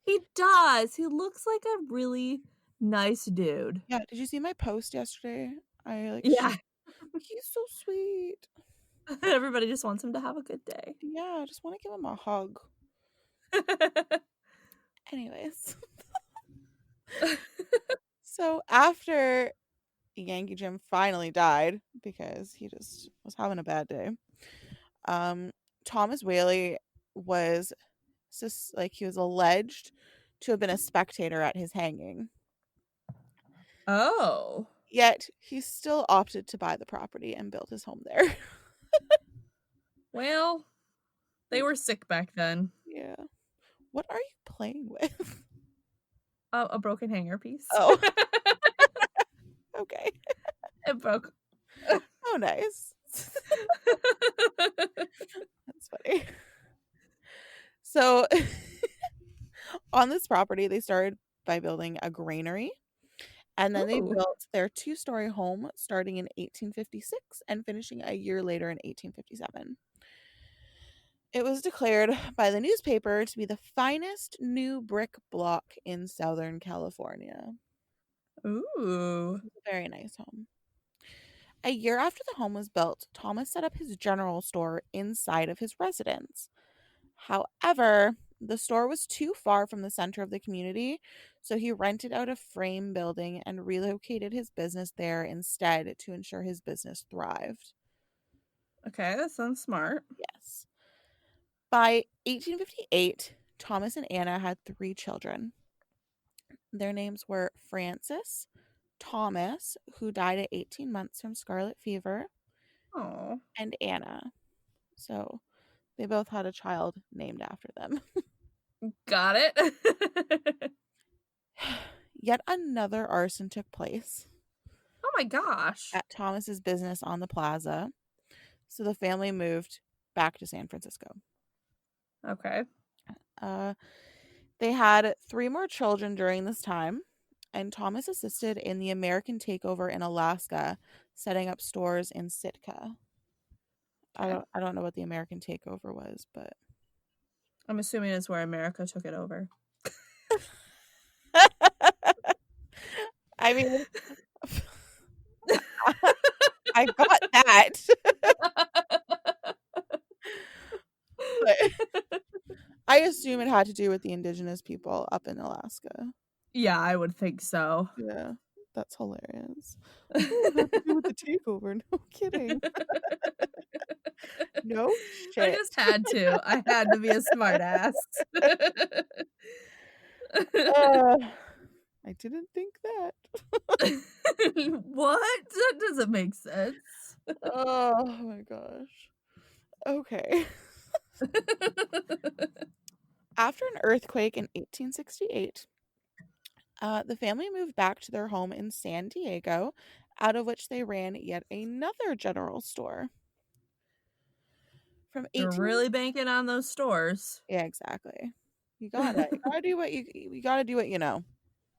He does. He looks like a really nice dude. Yeah, did you see my post yesterday? I like Yeah. he's so sweet. Everybody just wants him to have a good day. Yeah, I just want to give him a hug. Anyways. So after Yankee Jim finally died because he just was having a bad day, Thomas Whaley was he was alleged to have been a spectator at his hanging. Oh. Yet he still opted to buy the property and build his home there. Well, they were sick back then. Yeah. What are you playing with? A broken hanger piece. Oh, okay. It broke. Oh, nice. That's funny. So, on this property, they started by building a granary, and then they Ooh. built their two-story home starting in 1856 and finishing a year later in 1857. It was declared by the newspaper to be the finest new brick block in Southern California. Ooh. It was a very nice home. A year after the home was built, Thomas set up his general store inside of his residence. However, the store was too far from the center of the community, so he rented out a frame building and relocated his business there instead to ensure his business thrived. Okay, that sounds smart. Yes. By 1858, Thomas and Anna had 3 children. Their names were Francis, Thomas, who died at 18 months from scarlet fever, Oh. and Anna. So they both had a child named after them. Got it. Yet another arson took place Oh my gosh. at Thomas's business on the plaza. So the family moved back to San Francisco. Okay. They had 3 more children during this time, and Thomas assisted in the American takeover in Alaska, setting up stores in Sitka. Okay. I don't know what the American takeover was, but I'm assuming it's where America took it over. I mean, I got that. But I assume it had to do with the indigenous people up in Alaska. Yeah, I would think so. Yeah, that's hilarious. Oh, it had to do with the takeover. No kidding. No I shit. just had to. I had to be a smartass. I didn't think that. What? That doesn't make sense. Oh my gosh. Okay. After an earthquake in 1868, the family moved back to their home in San Diego, out of which they ran yet another general store. From They're 18 really banking on those stores. Yeah, exactly. You gotta do what you gotta do what you know.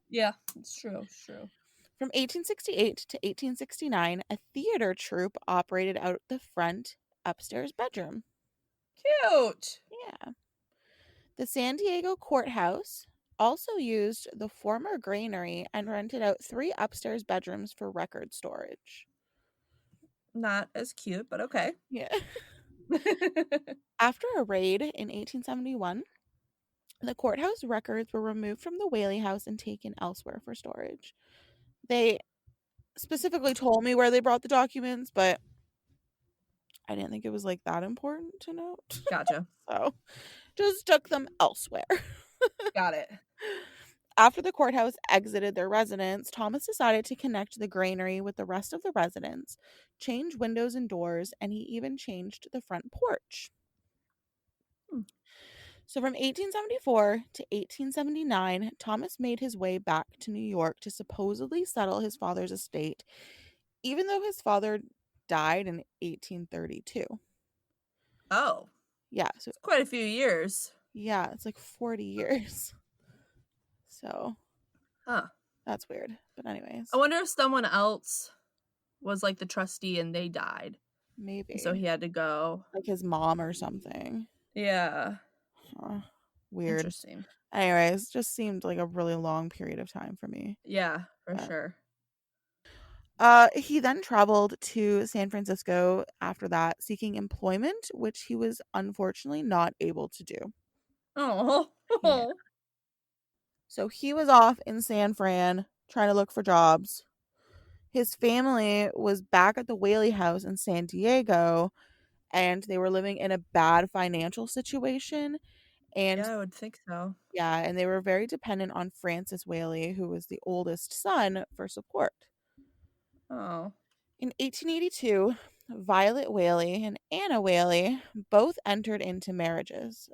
Yeah, it's true. It's true. From 1868 to 1869, a theater troupe operated out the front upstairs bedroom. Cute. Yeah. The San Diego courthouse also used the former granary and rented out 3 upstairs bedrooms for record storage. Not as cute, but okay. Yeah. After a raid in 1871, the courthouse records were removed from the Whaley house and taken elsewhere for storage. They specifically told me where they brought the documents, but I didn't think it was like that important to note. Gotcha. So just took them elsewhere. Got it. After the courthouse exited their residence, Thomas decided to connect the granary with the rest of the residence, change windows and doors, and he even changed the front porch. So from 1874 to 1879, Thomas made his way back to New York to supposedly settle his father's estate, even though his father died in 1832. Oh, Yeah, so it's quite a few years. yeah, it's like 40 years. So Huh. that's weird. But anyways, I wonder if someone else was like the trustee and they died. maybe So he had to go. like his mom or something. Yeah. Huh. Weird. Interesting. Anyways, just seemed like a really long period of time for me. Yeah, for sure. He then traveled to San Francisco after that, seeking employment, which he was unfortunately not able to do. Oh. Yeah. So he was off in San Fran trying to look for jobs. His family was back at the Whaley house in San Diego, and they were living in a bad financial situation. And Yeah, I would think so. yeah, and they were very dependent on Francis Whaley, who was the oldest son, for support. Oh. In 1882, Violet Whaley and Anna Whaley both entered into marriages.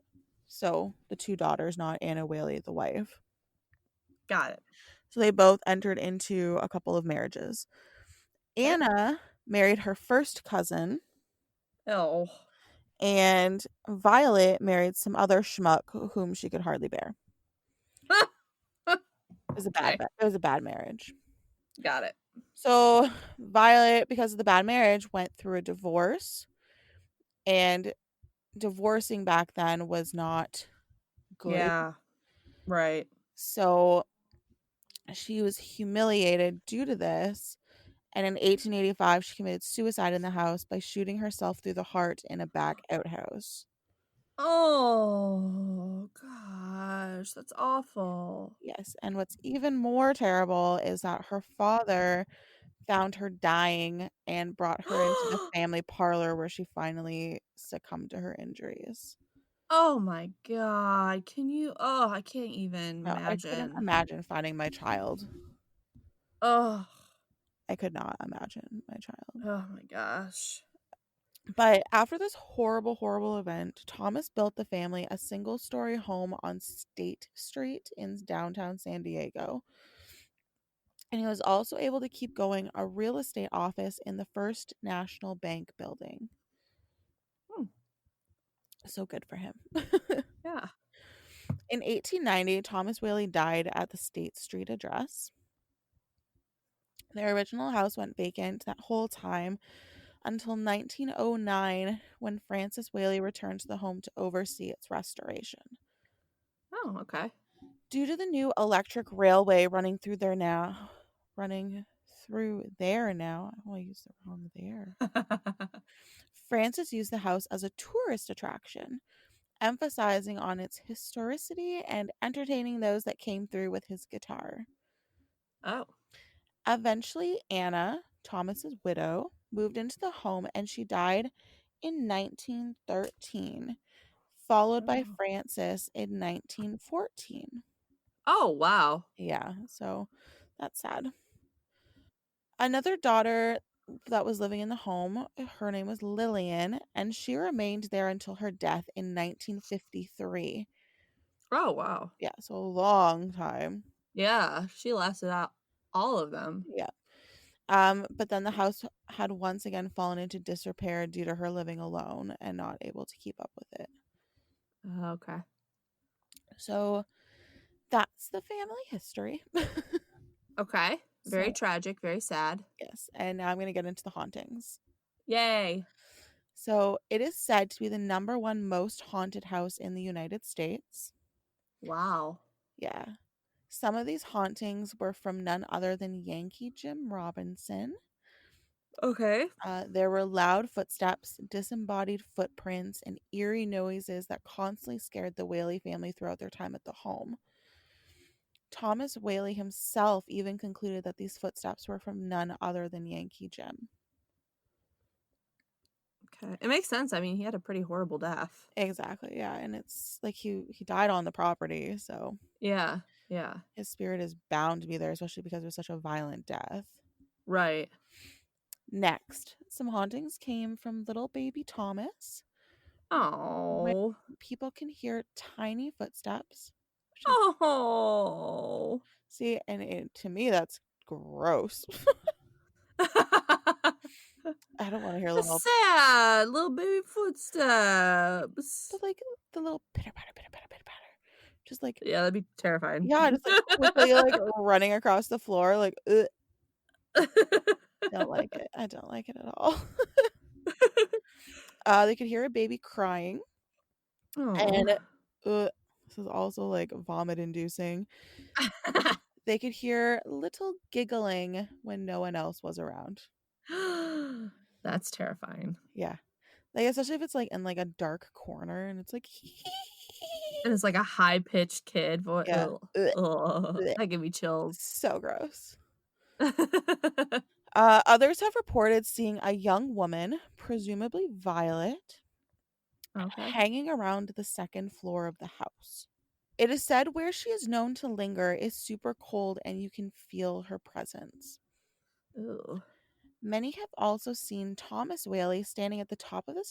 So the two daughters, not Anna Whaley, the wife. Got it. So they both entered into a couple of marriages. Okay. Anna married her first cousin, Oh. and Violet married some other schmuck whom she could hardly bear. It was a bad, Okay. it was a bad marriage. Got it. So Violet, because of the bad marriage, went through a divorce, and divorcing back then was not good. Yeah. Right. So she was humiliated due to this. And in 1885, she committed suicide in the house by shooting herself through the heart in a back outhouse. Oh gosh, that's awful. Yes. And what's even more terrible is that her father found her dying and brought her into the family parlor where she finally succumbed to her injuries. Oh my god. Can you I can't even No, I couldn't imagine. imagine finding my child. Oh. I could not imagine my child. Oh my gosh. But after this horrible, horrible event, Thomas built the family a single-story home on State Street in downtown San Diego. And he was also able to keep going a real estate office in the First National Bank building. Hmm. So good for him. Yeah. In 1890, Thomas Whaley died at the State Street address. Their original house went vacant that whole time until 1909, when Francis Whaley returned to the home to oversee its restoration. Oh, okay. Due to the new electric railway running through there now, oh, I used the wrong there. Francis used the house as a tourist attraction, emphasizing on its historicity and entertaining those that came through with his guitar. Oh. Eventually, Anna, Thomas's widow, moved into the home and she died in 1913, followed by Oh. Francis in 1914. Oh, wow. Yeah, so that's sad. Another daughter that was living in the home, her name was Lillian, and she remained there until her death in 1953. Oh, wow. Yeah, so a long time. Yeah, she lasted out all of them. Yeah. But then the house had once again fallen into disrepair due to her living alone and not able to keep up with it. Okay. So that's the family history. Okay. Very So, tragic, very sad. yes, and now I'm going to get into the hauntings. Yay. So, it is said to be the number one most haunted house in the United States. Wow. Yeah. Some of these hauntings were from none other than Yankee Jim Robinson. Okay. There were loud footsteps, disembodied footprints, and eerie noises that constantly scared the Whaley family throughout their time at the home. Thomas Whaley himself even concluded that these footsteps were from none other than Yankee Jim. Okay. It makes sense. I mean, he had a pretty horrible death. Exactly, yeah, and it's like he died on the property, so Yeah. Yeah. his spirit is bound to be there, especially because it was such a violent death. Right. Next, some hauntings came from little baby Thomas, where Oh. people can hear tiny footsteps. Which is, Oh. see, and to me, that's gross. I don't want to hear little, Sad little baby footsteps. but like the little pitter patter, pitter patter, pitter patter. Just like, Yeah, that'd be terrifying. yeah, just like quickly like running across the floor, like, ugh. Don't like it. I don't like it at all. They could hear a baby crying, Oh. and this is also like vomit inducing. They could hear little giggling when no one else was around. That's terrifying. Yeah. Like, especially if it's like in like a dark corner and it's like And it's like a high-pitched kid voice. yeah. Ugh. Ugh, Ugh. bleh. That give me chills. So gross. Others have reported seeing a young woman, presumably Violet, Okay. hanging around the second floor of the house. It is said where she is known to linger is super cold and you can feel her presence. Ooh. Many have also seen Thomas Whaley standing at the top of the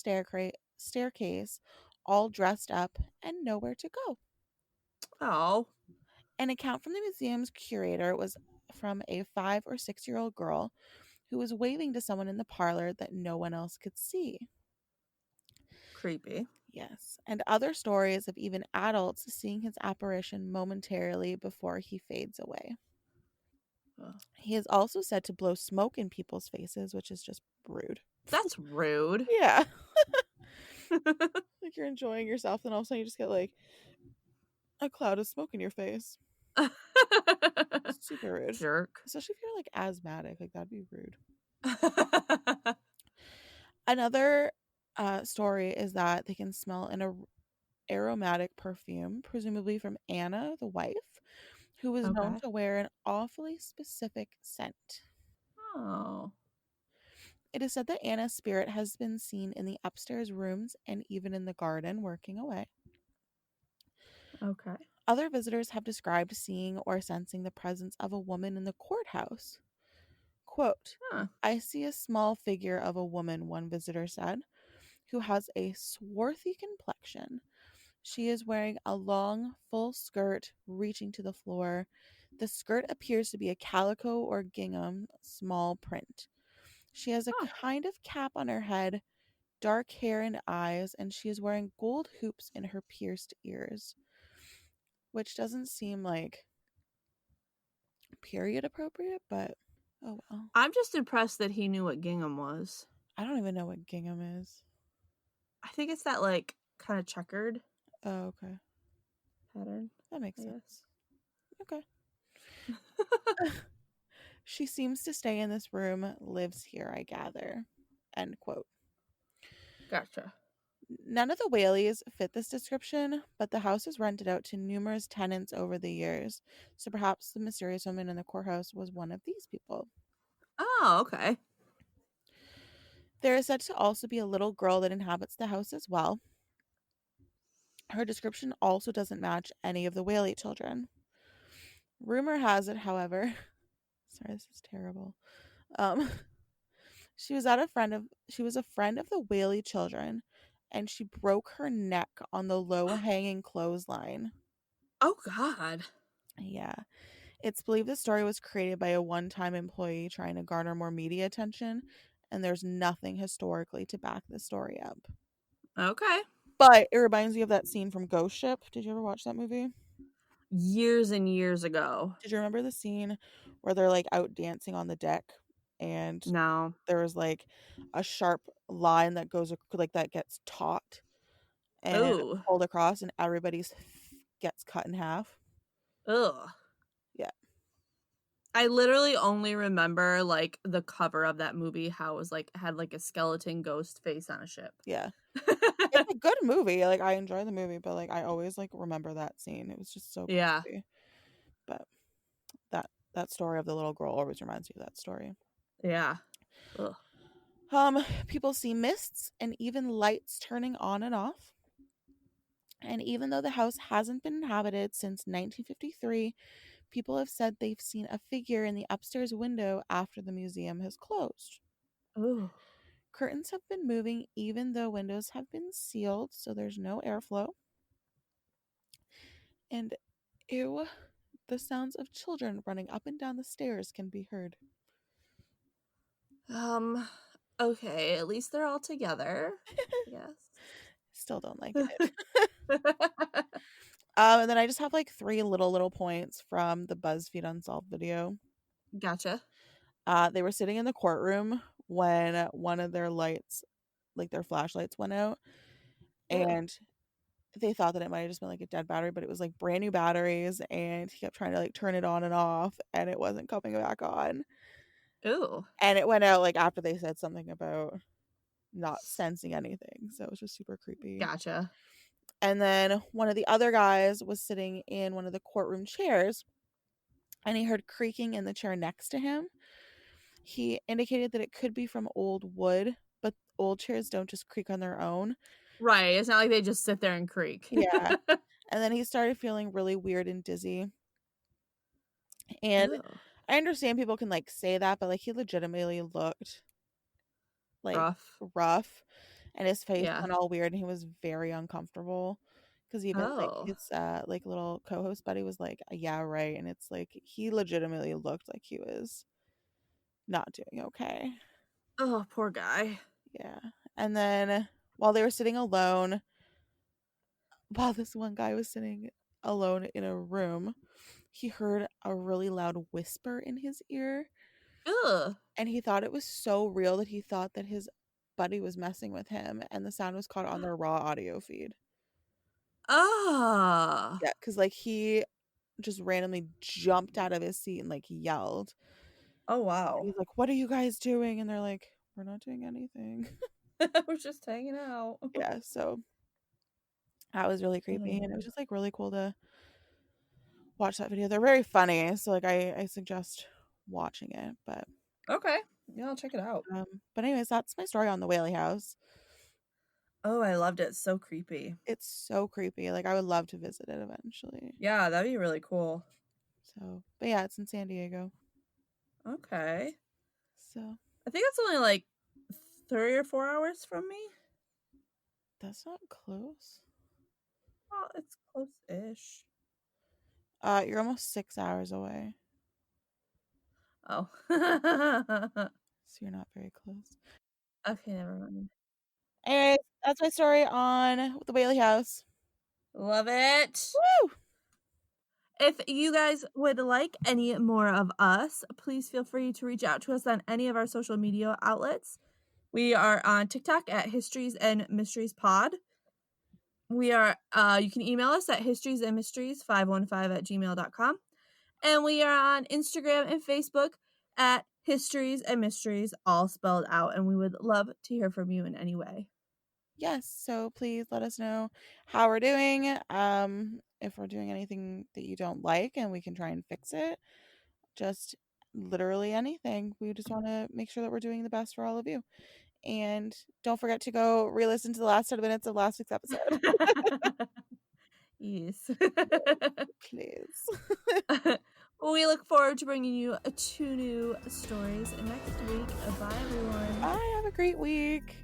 staircase, all dressed up and nowhere to go. Oh. An account from the museum's curator was from a 5 or 6 year old girl who was waving to someone in the parlor that no one else could see. Creepy. Yes, and other stories of even adults seeing his apparition momentarily before he fades away. Ugh. He is also said to blow smoke in people's faces, which is just rude. That's rude. Yeah, like you're enjoying yourself, and all of a sudden you just get like a cloud of smoke in your face. Super rude. Jerk. Especially if you're like asthmatic, like that'd be rude. Another story is that they can smell an aromatic perfume, presumably from Anna, the wife, who was known Okay. to wear an awfully specific scent. Oh. It is said that Anna's spirit has been seen in the upstairs rooms and even in the garden working away. Okay. Other visitors have described seeing or sensing the presence of a woman in the courthouse. Quote, Huh. I see a small figure of a woman, one visitor said, who has a swarthy complexion. She is wearing a long, full skirt reaching to the floor. The skirt appears to be a calico or gingham small print. She has a Huh. kind of cap on her head, dark hair and eyes, and she is wearing gold hoops in her pierced ears, which doesn't seem like period appropriate, but oh well. I'm just impressed that he knew what gingham was. I don't even know what gingham is. I think it's that like kind of checkered Oh, okay. pattern, That makes I sense. Okay. guess. She seems to stay in this room, lives here, I gather. End quote. Gotcha. None of the Whaleys fit this description, but the house is rented out to numerous tenants over the years, so perhaps the mysterious woman in the courthouse was one of these people. Oh, okay. There is said to also be a little girl that inhabits the house as well. Her description also doesn't match any of the Whaley children. Rumor has it, however, sorry, this is terrible. Um, she was a friend of the Whaley children, and she broke her neck on the low hanging clothesline. Oh God. Yeah. It's believed the story was created by a one time employee trying to garner more media attention, and there's nothing historically to back the story up. Okay. But it reminds me of that scene from Ghost Ship. Did you ever watch that movie? Years and years ago. Did you remember the scene where they're like out dancing on the deck and No. there was like a sharp line that goes like that gets taut and Ooh. pulled across and everybody's gets cut in half? Ugh. Yeah. I literally only remember like the cover of that movie, how it was like had like a skeleton ghost face on a ship. Yeah. It's a good movie. Like I enjoy the movie, but like I always like remember that scene. It was just so Yeah. creepy. But that story of the little girl always reminds me of that story. Yeah. Ugh. People see mists and even lights turning on and off. And even though the house hasn't been inhabited since 1953, people have said they've seen a figure in the upstairs window after the museum has closed. Ooh. Curtains have been moving even though windows have been sealed, so there's no airflow. And ew, the sounds of children running up and down the stairs can be heard. Um, okay, at least they're all together, I guess. Still don't like it. And then I just have like three little points from the BuzzFeed Unsolved video. Gotcha. They were sitting in the courtroom when one of their lights, like their flashlights, went out, Ew. and they thought that it might have just been like a dead battery, but it was like brand new batteries, and he kept trying to like turn it on and off, and it wasn't coming back on. Ooh. And it went out like after they said something about not sensing anything, so it was just super creepy. Gotcha. And then one of the other guys was sitting in one of the courtroom chairs, and he heard creaking in the chair next to him. He indicated that it could be from old wood, but old chairs don't just creak on their own. Right, it's not like they just sit there and creak. Yeah. And then he started feeling really weird and dizzy. And Ew, I understand people can like say that, but like he legitimately looked like rough. rough and his face Yeah. went all weird and he was very uncomfortable. Because even like Oh. his like little co-host buddy was like, yeah, right. And it's like he legitimately looked like he was not doing okay. Oh, poor guy. Yeah. And then while they were sitting alone, while this one guy was sitting alone in a room, he heard a really loud whisper in his ear. Ugh. And he thought it was so real that he thought that his buddy was messing with him, and the sound was caught on their raw audio feed. Ah. Yeah, because like he just randomly jumped out of his seat and like yelled. Oh, And wow. he's like, "What are you guys doing?" And they're like, "We're not doing anything." We're just hanging out. Yeah, so that was really creepy, and it was Oh. just like really cool to watch that video. They're very funny, so like I suggest watching it. Okay. Yeah, I'll check it out. But anyways, that's my story on the Whaley House. Oh, I loved it. So creepy. It's so creepy. Like I would love to visit it eventually. Yeah, that'd be really cool. So, but yeah, it's in San Diego. Okay. So I think it's only like 3 or 4 hours from me. that's not close. Well, it's close-ish. You're almost 6 hours away, Oh. so you're not very close. Okay, never mind. Anyways, that's my story on the Whaley House. Love it. Woo! If you guys would like any more of us, please feel free to reach out to us on any of our social media outlets. We are on TikTok at Histories and Mysteries Pod. We are you can email us at historiesandmysteries515@gmail.com. And we are on Instagram and Facebook at Histories and Mysteries, all spelled out. And we would love to hear from you in any way. Yes, so please let us know how we're doing. If we're doing anything that you don't like and we can try and fix it. Just literally anything. We just want to make sure that we're doing the best for all of you. And don't forget to go re-listen to the last 10 minutes of last week's episode. Yes. Please. We look forward to bringing you 2 new stories next week. Bye, everyone. Bye. Have a great week.